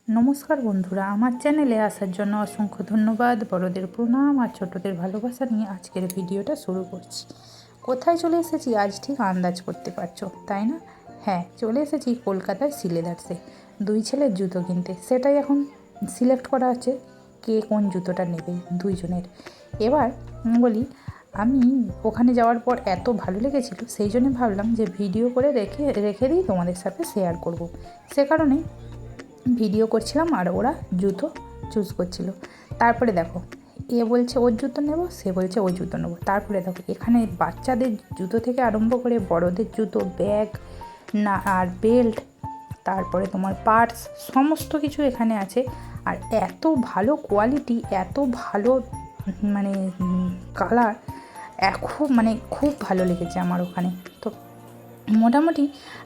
নমস্কার বন্ধুরা, আমার চ্যানেলে আসার জন্য অসংখ্য ধন্যবাদ। বড়দের প্রণাম আর ছোটদের ভালোবাসা নিয়ে আজকের ভিডিওটা শুরু করছি। কোথায় চলে এসেছি আজ ঠিক আন্দাজ করতে পারছো, তাই না? হ্যাঁ, চলে এসেছি কলকাতায় সিলেদার্সে দুই ছেলের জুতো কিনতে। সেটাই এখন সিলেক্ট করা আছে, কে কোন জুতোটা নেবে দুইজনের। এবার বলি, আমি ওখানে যাওয়ার পর এত ভালো লেগেছিল, সেই জন্য ভাবলাম যে ভিডিও করে রেখে রেখে দিই, তোমাদের সাথে শেয়ার করব। সে কারণে ভিডিও করছিলাম আর ওরা জুতো চুজ করছিল। তারপরে দেখো, এ বলছে ওর জুতো নেব, সে বলছে ওই জুতো নেবো। তারপরে দেখো, এখানে বাচ্চাদের জুতো থেকে আরম্ভ করে বড়দের জুতো, ব্যাগ না আর বেল্ট, তারপরে তোমার পার্স, সমস্ত কিছু এখানে আছে। আর এত ভালো কোয়ালিটি, এত ভালো মানে কালার, খুব ভালো লেগেছে আমার ওখানে। তো মোটামুটি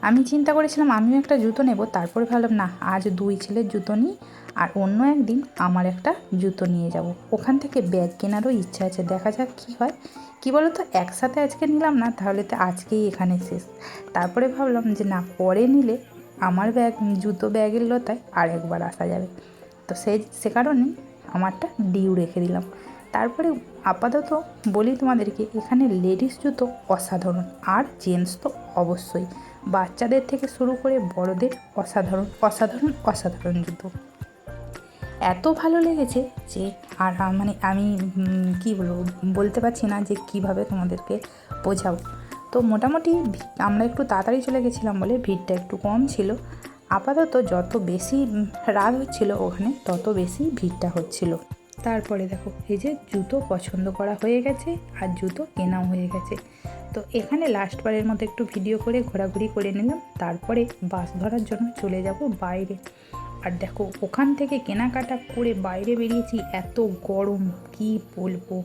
আমি চিন্তা করেছিলাম আমিও একটা জুতো নেব, তারপরে ভাবলাম না, আজ দুই ছেলের জুতো নিই আর অন্য একদিন আমার একটা জুতো নিয়ে যাব। ওখান থেকে ব্যাগ কেনারও ইচ্ছা আছে, দেখা যাক কী হয়। কী বলো তো, একসাথে আজকে নিলাম না, তাহলে তো আজকেই এখানে শেষ। তারপরে ভাবলাম যে না, পরে নিলে আমার জুতো ব্যাগের লতায় আর একবার আসা যাবে। তো সে কারণে আমারটা ডিউ রেখে দিলাম। তারপরে আপাতত বলি তোমাদেরকে, এখানে লেডিস জুতো অসাধারণ, আর জেন্টস তো অবশ্যই, বাচ্চাদের থেকে শুরু করে বড়দের অসাধারণ অসাধারণ অসাধারণ জুতো। এত ভালো লেগেছে যে আর আমি কী বলবো, বলতে পারছি না যে কিভাবে তোমাদেরকে বোঝাবো। তো মোটামুটি আমরা একটু তাড়াতাড়ি চলে গেছিলাম বলে ভিড়টা একটু কম ছিল। আপাতত যত বেশি রাত হচ্ছিল ওখানে, তত বেশি ভিড়টা হচ্ছিল। তারপরে দেখো, এই যে জুতো পছন্দ করা হয়ে গেছে আর জুতো কেনাও হয়ে গেছে। তো এখানে লাস্টবারের মতো একটু ভিডিও করে ঘোরাঘুরি করে নিলাম, তারপরে বাস ধরার জন্য চলে যাব বাইরে। আর দেখো, ওখান থেকে কেনাকাটা করে বাইরে বেরিয়েছি, এত গরম কি বলবো।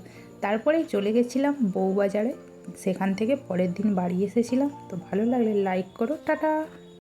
তারপরে চলে গেছিলাম বউবাজারে, সেখান থেকে পরের দিন বাড়ি এসেছিলাম। তো ভালো লাগলে লাইক করো, টাটা।